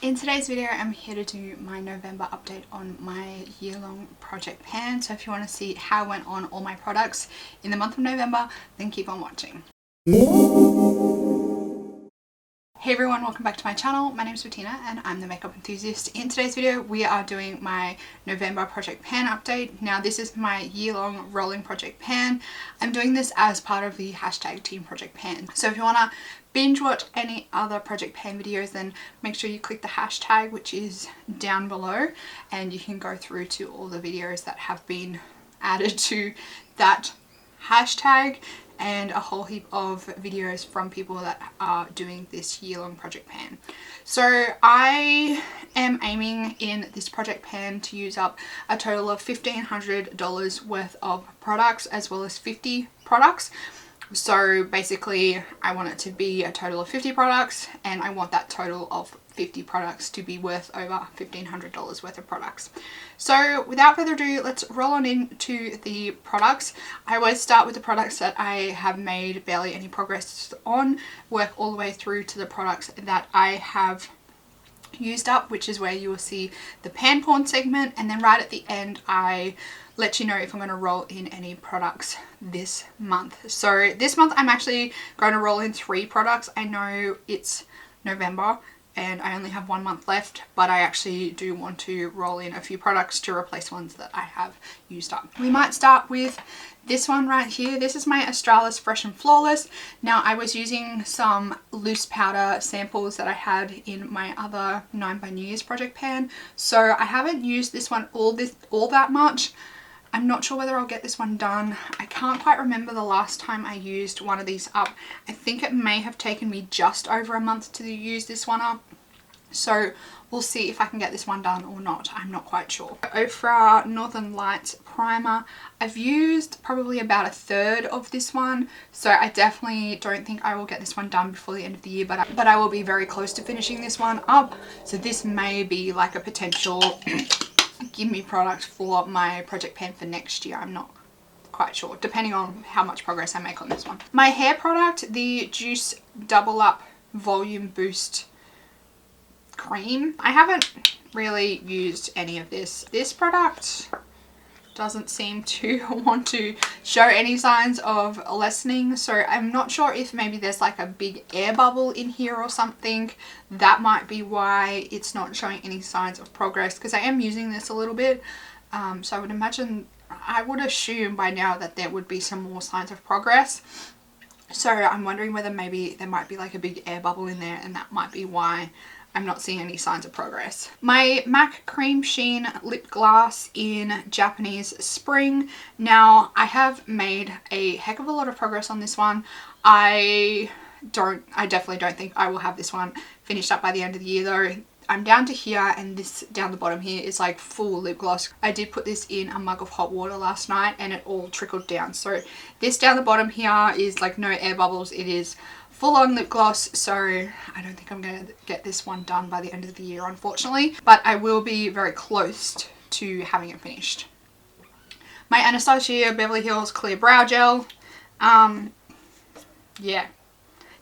In today's video, I'm here to do my November update on my year-long project pan. So if you want to see how I went on all my products in the month of November, then keep on watching. Hey everyone, welcome back to my channel. My name is Bettina and I'm the makeup enthusiast. In today's video, we are doing my November project pan update. Now this is my year-long rolling project pan. I'm doing this as part of the hashtag Team Project Pan. So if you want to binge watch any other project pan videos, then make sure you click the hashtag, which is down below, and you can go through to all the videos that have been added to that hashtag and a whole heap of videos from people that are doing this year-long project pan. So I am aiming in this project pan to use up a total of $1,500 worth of products, as well as 50 products. So basically I want it to be a total of 50 products, and I want that total of 50 products to be worth over $1,500 worth of products. So without further ado, let's roll on into the products. I always start with the products that I have made barely any progress on, work all the way through to the products that I have used up, which is where you will see the pan porn segment, and then right at the end I let you know if I'm going to roll in any products this month. So this month I'm actually going to roll in 3 products. I know it's November and I only have 1 month left, but I actually do want to roll in a few products to replace ones that I have used up. We might start with this one right here. This is my Australis Fresh and Flawless. Now I was using some loose powder samples that I had in my other 9 by New Year's project pan, so I haven't used this one all that much. I'm not sure whether I'll get this one done. I can't quite remember the last time I used one of these up. I think it may have taken me just over a month to use this one up. So we'll see if I can get this one done or not. I'm not quite sure. Ofra Northern Lights primer. I've used probably about a third of this one, so I definitely don't think I will get this one done before the end of the year, but I will be very close to finishing this one up. So this may be like a potential give me product for my project pan for next year. I'm not quite sure, depending on how much progress I make on this one. My hair product, the Juice Double Up Volume Boost Cream. I haven't really used any of this. This product doesn't seem to want to show any signs of lessening, so I'm not sure if maybe there's like a big air bubble in here or something. That might be why it's not showing any signs of progress, because I am using this a little bit, so I would assume by now that there would be some more signs of progress. So I'm wondering whether maybe there might be like a big air bubble in there, and that might be why I'm not seeing any signs of progress. My MAC Cream Sheen Lip Gloss in Japanese Spring. Now I have made a heck of a lot of progress on this one. I definitely don't think I will have this one finished up by the end of the year though. I'm down to here, and this down the bottom here is like full lip gloss. I did put this in a mug of hot water last night and it all trickled down. So this down the bottom here is like no air bubbles. It is full on lip gloss, so I don't think I'm going to get this one done by the end of the year, unfortunately, but I will be very close to having it finished. My Anastasia Beverly Hills Clear Brow Gel. Yeah,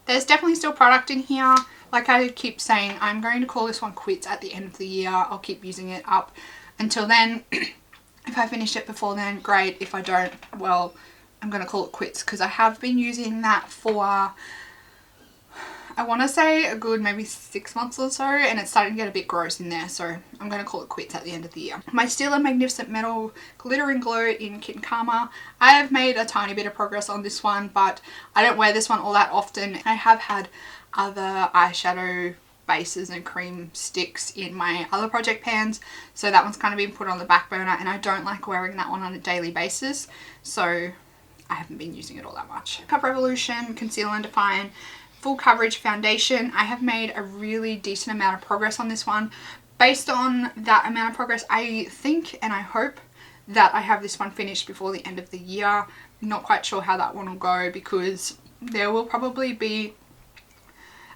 there's definitely still product in here. Like I keep saying, I'm going to call this one quits at the end of the year. I'll keep using it up until then. If I finish it before then, great. If I don't, well, I'm going to call it quits, because I have been using that for, I want to say a good maybe 6 months or so, and it's starting to get a bit gross in there, so I'm going to call it quits at the end of the year. My Stila Magnificent Metal Glitter and Glow in Kit Karma. I have made a tiny bit of progress on this one, but I don't wear this one all that often. I have had other eyeshadow bases and cream sticks in my other project pans, so that one's kind of been put on the back burner, and I don't like wearing that one on a daily basis, so I haven't been using it all that much. Makeup Revolution Conceal and Define Full Coverage Foundation. I have made a really decent amount of progress on this one. Based on that amount of progress, I think and I hope that I have this one finished before the end of the year. Not quite sure how that one will go, because there will probably be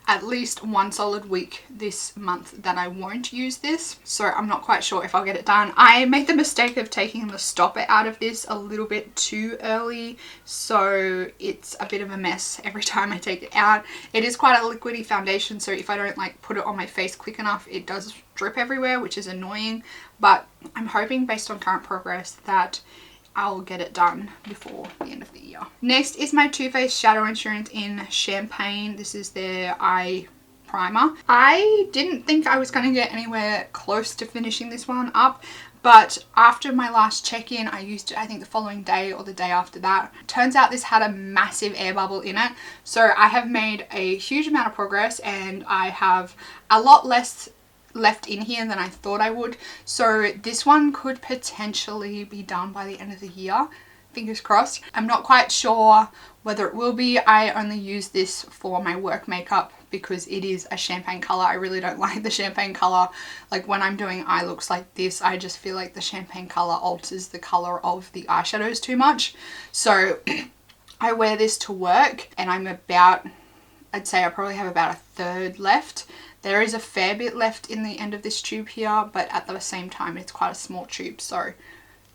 at least one solid week this month that I won't use this, so I'm not quite sure if I'll get it done. I made the mistake of taking the stopper out of this a little bit too early, so it's a bit of a mess every time I take it out. It is quite a liquidy foundation, so if I don't like put it on my face quick enough, it does drip everywhere, which is annoying, but I'm hoping based on current progress that I'll get it done before the end of the year. Next is my Too Faced Shadow Insurance in Champagne. This is their eye primer. I didn't think I was going to get anywhere close to finishing this one up, but after my last check-in, I used it I think the following day or the day after that. Turns out this had a massive air bubble in it, so I have made a huge amount of progress and I have a lot less left in here than I thought I would, so this one could potentially be done by the end of the year, fingers crossed. I'm not quite sure whether it will be. I only use this for my work makeup because it is a champagne color. I really don't like the champagne color. Like when I'm doing eye looks like this, I just feel like the champagne color alters the color of the eyeshadows too much, so I wear this to work and I'm about, I'd say I probably have about a third left. There is a fair bit left in the end of this tube here, but at the same time it's quite a small tube, so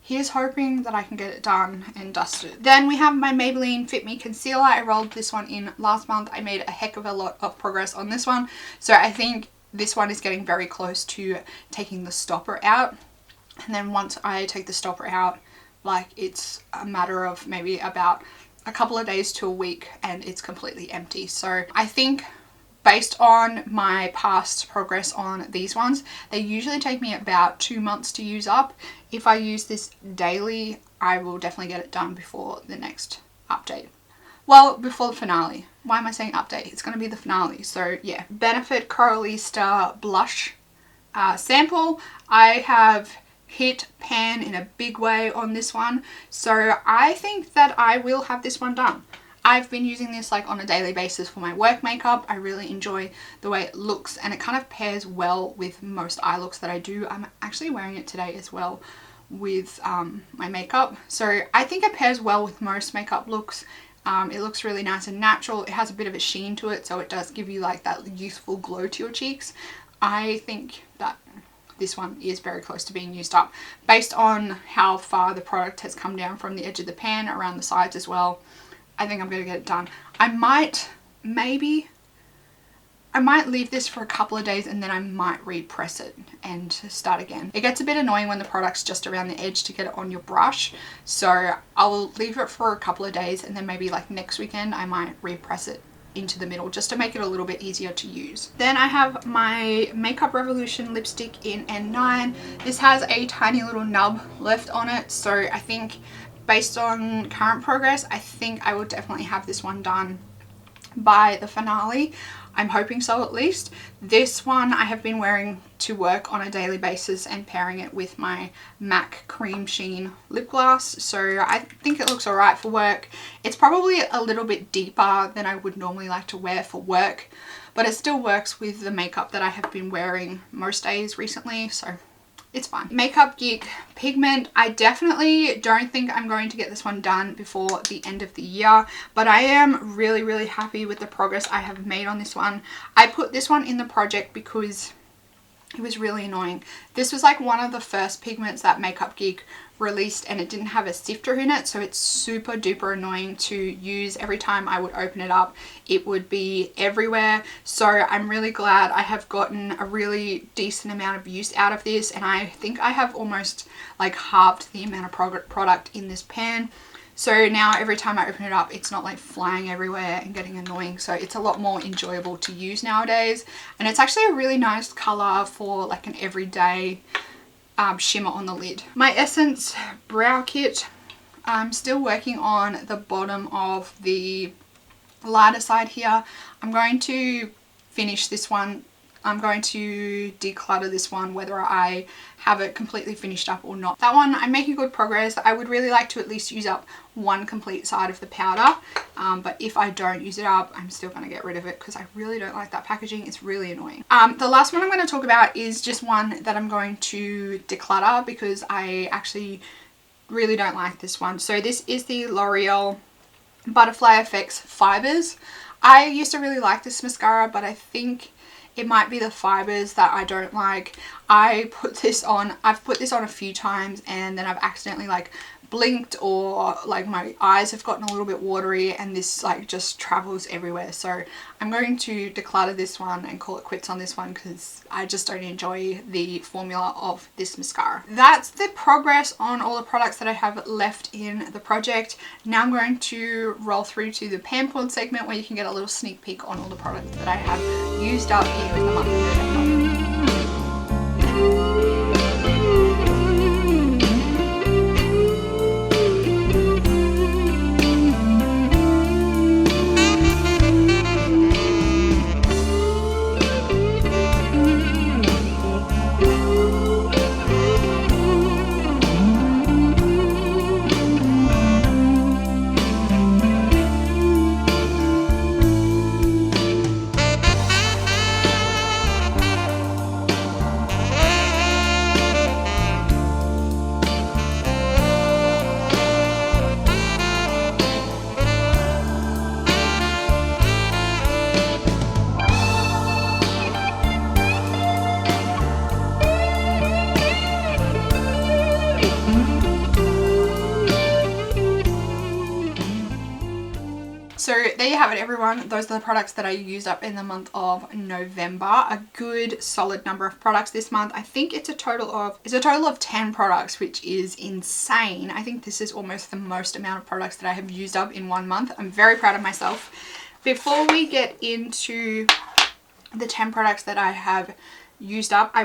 here's hoping that I can get it done and dusted. Then we have my Maybelline Fit Me Concealer. I rolled this one in last month. I made a heck of a lot of progress on this one, so I think this one is getting very close to taking the stopper out, and then once I take the stopper out, like it's a matter of maybe about a couple of days to a week and it's completely empty. So I think based on my past progress on these ones, they usually take me about 2 months to use up. If I use this daily, I will definitely get it done before the next update. Well, before the finale. Why am I saying update? It's going to be the finale, so yeah. Benefit Coralista Blush sample. I have hit pan in a big way on this one, so I think that I will have this one done. I've been using this like on a daily basis for my work makeup. I really enjoy the way it looks and it kind of pairs well with most eye looks that I do. I'm actually wearing it today as well with my makeup, so I think it pairs well with most makeup looks. It looks really nice and natural. It has a bit of a sheen to it, so it does give you like that youthful glow to your cheeks. I think that this one is very close to being used up based on how far the product has come down from the edge of the pan around the sides as well. I think I'm going to get it done. I might leave this for a couple of days and then I might repress it and start again. It gets a bit annoying when the product's just around the edge to get it on your brush, so I'll leave it for a couple of days and then maybe like next weekend I might repress it into the middle just to make it a little bit easier to use. Then I have my Makeup Revolution lipstick in N9. This has a tiny little nub left on it, so I think based on current progress, I think I will definitely have this one done by the finale. I'm hoping so at least. This one I have been wearing to work on a daily basis and pairing it with my MAC Cream Sheen lip gloss, so I think it looks alright for work. It's probably a little bit deeper than I would normally like to wear for work, but it still works with the makeup that I have been wearing most days recently, so it's fine. Makeup Geek Pigment. I definitely don't think I'm going to get this one done before the end of the year, but I am really happy with the progress I have made on this one. I put this one in the project because it was really annoying. This was like one of the first pigments that Makeup Geek released and it didn't have a sifter in it, so it's super duper annoying to use. Every time I would open it up it would be everywhere, so I'm really glad I have gotten a really decent amount of use out of this, and I think I have almost like halved the amount of product in this pan. So now every time I open it up, it's not like flying everywhere and getting annoying. So it's a lot more enjoyable to use nowadays. And it's actually a really nice color for like an everyday shimmer on the lid. My Essence Brow Kit. I'm still working on the bottom of the lighter side here. I'm going to finish this one. I'm going to declutter this one whether I have it completely finished up or not. That one I'm making good progress. I would really like to at least use up one complete side of the powder, but if I don't use it up I'm still going to get rid of it because I really don't like that packaging. It's really annoying. The last one I'm going to talk about is just one that I'm going to declutter because I actually really don't like this one. So this is the L'Oreal Butterfly Effects Fibers. I used to really like this mascara, but I think it might be the fibers that I don't like. I've put this on a few times and then I've accidentally like blinked, or like my eyes have gotten a little bit watery, and this like just travels everywhere. So I'm going to declutter this one and call it quits on this one because I just don't enjoy the formula of this mascara. That's the progress on all the products that I have left in the project. Now I'm going to roll through to the pan pulled segment where you can get a little sneak peek on all the products that I have used up in the month of November. So there you have it, everyone. Those are the products that I used up in the month of November. A good solid number of products this month. I think it's a total of 10 products, which is insane. I think this is almost the most amount of products that I have used up in 1 month. I'm very proud of myself. Before we get into the 10 products that I have used up, I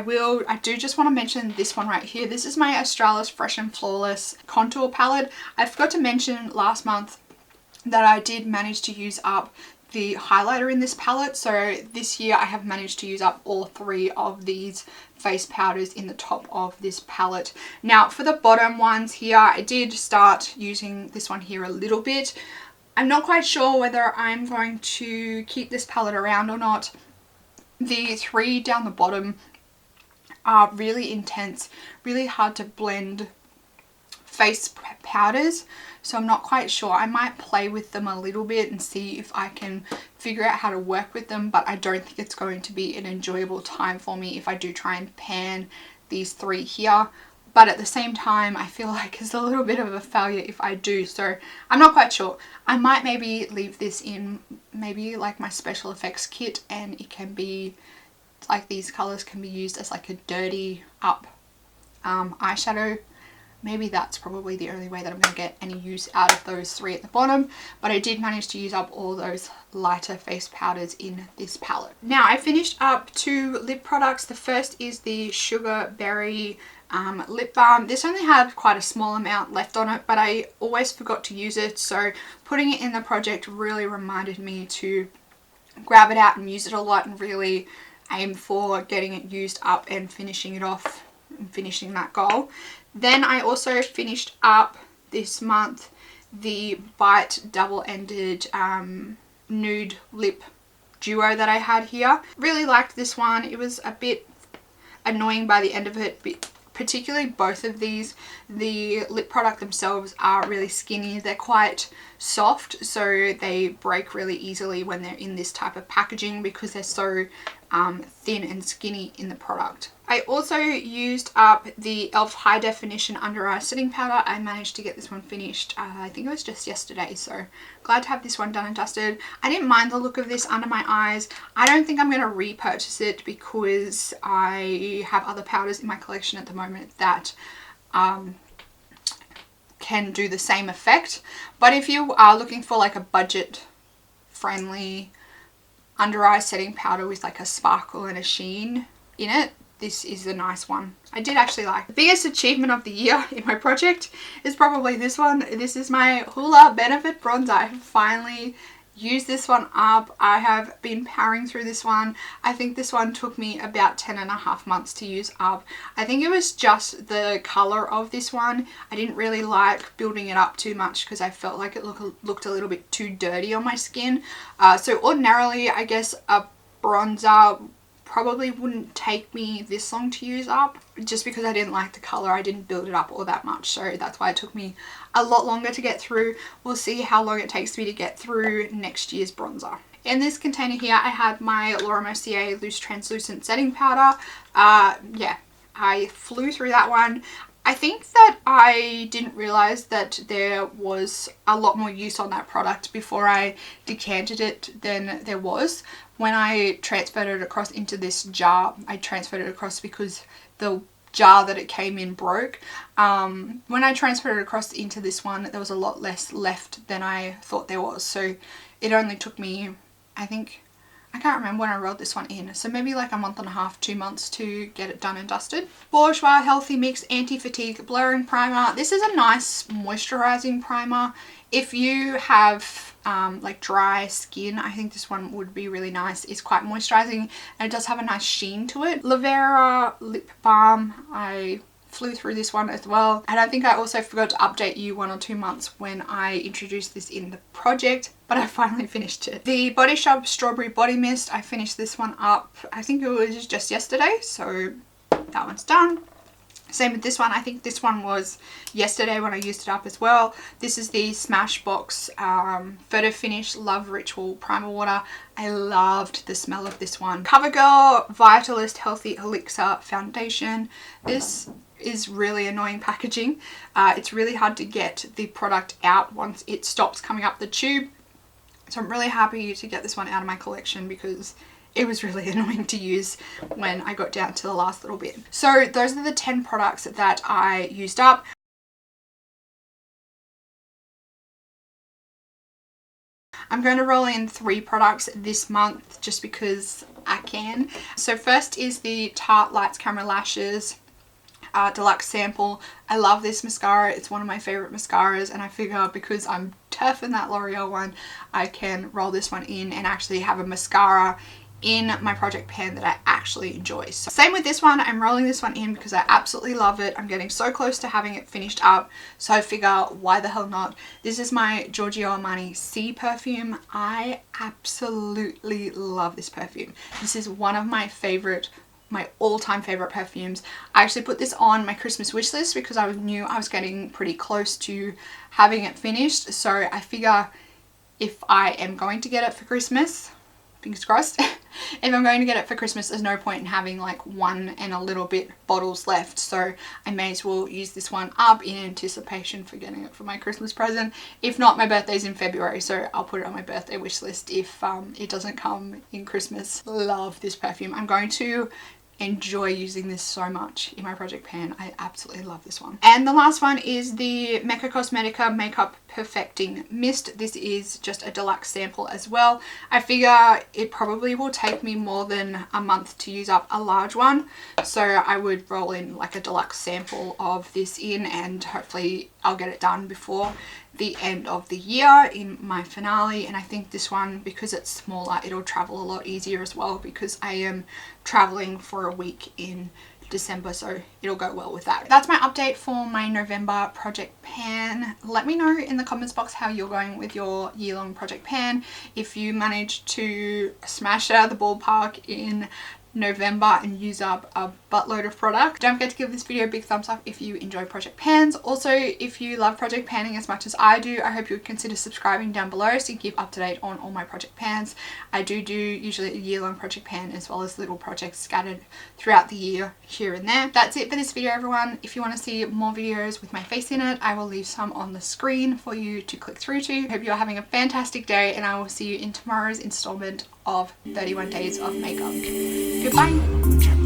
do just want to mention this one right here. This is my Australis Fresh and Flawless contour palette. I forgot to mention last month that I did manage to use up the highlighter in this palette. So this year I have managed to use up all 3 of these face powders in the top of this palette. Now for the bottom ones here, I did start using this one here a little bit. I'm not quite sure whether I'm going to keep this palette around or not. The 3 down the bottom are really intense, really hard to blend face powders, so I'm not quite sure. I might play with them a little bit and see if I can figure out how to work with them, but I don't think it's going to be an enjoyable time for me if I do try and pan these 3 here. But at the same time, I feel like it's a little bit of a failure if I do, so I'm not quite sure. I might maybe leave this in maybe like my special effects kit, and it can be like these colors can be used as like a dirty up eyeshadow. Maybe that's probably the only way that I'm going to get any use out of those 3 at the bottom. But I did manage to use up all those lighter face powders in this palette. Now I finished up 2 lip products. The first is the Sugar Berry lip balm. This only had quite a small amount left on it, but I always forgot to use it. So putting it in the project really reminded me to grab it out and use it a lot, and really aim for getting it used up and finishing it off and finishing that goal. Then I also finished up this month the Bite double-ended nude lip duo that I had here. Really liked this one. It was a bit annoying by the end of it, particularly both of these. The lip product themselves are really skinny. They're quite soft, so they break really easily when they're in this type of packaging because they're so thin and skinny in the product. I also used up the e.l.f. High Definition Under Eye Setting Powder. I managed to get this one finished, I think it was just yesterday, so glad to have this one done and dusted. I didn't mind the look of this under my eyes. I don't think I'm going to repurchase it because I have other powders in my collection at the moment that can do the same effect. But if you are looking for like a budget friendly under eye setting powder with like a sparkle and a sheen in it, this is a nice one. I did actually like. The biggest achievement of the year in my project is probably this one. This is my Hoola Benefit Bronzer. I have finally used this one up. I have been powering through this one. I think this one took me about 10.5 months to use up. I think it was just the color of this one. I didn't really like building it up too much because I felt like it looked a little bit too dirty on my skin. So ordinarily, I guess a bronzer probably wouldn't take me this long to use up, just because I didn't like the color. I didn't build it up all that much, so that's why it took me a lot longer to get through. We'll see how long it takes me to get through next year's bronzer. In this container here, I had my Laura Mercier Loose Translucent Setting Powder. Yeah, I flew through that one. I think that I didn't realize that there was a lot more use on that product before I decanted it than there was. When I transferred it across into this jar, I transferred it across because the jar that it came in broke. When I transferred it across into this one, there was a lot less left than I thought there was. So it only took me, I can't remember when I rolled this one in, so maybe like a month and a half, 2 months to get it done and dusted. Bourjois Healthy Mix Anti-Fatigue Blurring Primer. This is a nice moisturizing primer. If you have like dry skin, I think this one would be really nice. It's quite moisturizing and it does have a nice sheen to it. Lavera Lip Balm. I flew through this one as well, and I think I also forgot to update you 1 or 2 months when I introduced this in the project, but I finally finished it. The Body Shop Strawberry Body Mist, I finished this one up, I think it was just yesterday, so that one's done. Same with this one. I think this one was yesterday when I used it up as well. This is the Smashbox Photo Finish Love Ritual Primer Water. I loved the smell of this one. CoverGirl Vitalist Healthy Elixir Foundation. This is really annoying packaging. It's really hard to get the product out once it stops coming up the tube. So I'm really happy to get this one out of my collection because it was really annoying to use when I got down to the last little bit. So those are the 10 products that I used up. I'm going to roll in 3 products this month just because I can. So first is the Tarte Lights Camera Lashes Deluxe Sample. I love this mascara. It's one of my favorite mascaras, and I figure because I'm turfing that L'Oreal one, I can roll this one in and actually have a mascara in my project pan that I actually enjoy. So same with this one. I'm rolling this one in because I absolutely love it. I'm getting so close to having it finished up, so I figure why the hell not. This is my Giorgio Armani C perfume. I absolutely love this perfume. This is one of my all-time favorite perfumes. I actually put this on my Christmas wish list because I knew I was getting pretty close to having it finished. So I figure if I am going to get it for Christmas, fingers crossed, if I'm going to get it for Christmas, there's no point in having like 1 and a little bit bottles left. So I may as well use this one up in anticipation for getting it for my Christmas present. If not, my birthday's in February, so I'll put it on my birthday wish list if it doesn't come in Christmas. Love this perfume. I'm going to enjoy using this so much in my project pan. I absolutely love this one. And the last one is the Mecca Cosmetica Makeup Perfecting Mist. This is just a deluxe sample as well. I figure it probably will take me more than a month to use up a large one, so I would roll in like a deluxe sample of this in, and hopefully I'll get it done before the end of the year in my finale. And I think this one, because it's smaller, it'll travel a lot easier as well because I am traveling for a week in December, so it'll go well with that. That's my update for my November project pan. Let me know in the comments box how you're going with your year-long project pan. If you managed to smash it out of the ballpark in November and use up a buttload of product. Don't forget to give this video a big thumbs up if you enjoy project pans. Also, if you love project panning as much as I do, I hope you would consider subscribing down below so you can keep up to date on all my project pans. I do usually a year-long project pan as well as little projects scattered throughout the year here and there. That's it for this video, everyone. If you want to see more videos with my face in it, I will leave some on the screen for you to click through to. Hope you're having a fantastic day, and I will see you in tomorrow's installment of 31 Days of Makeup. Goodbye.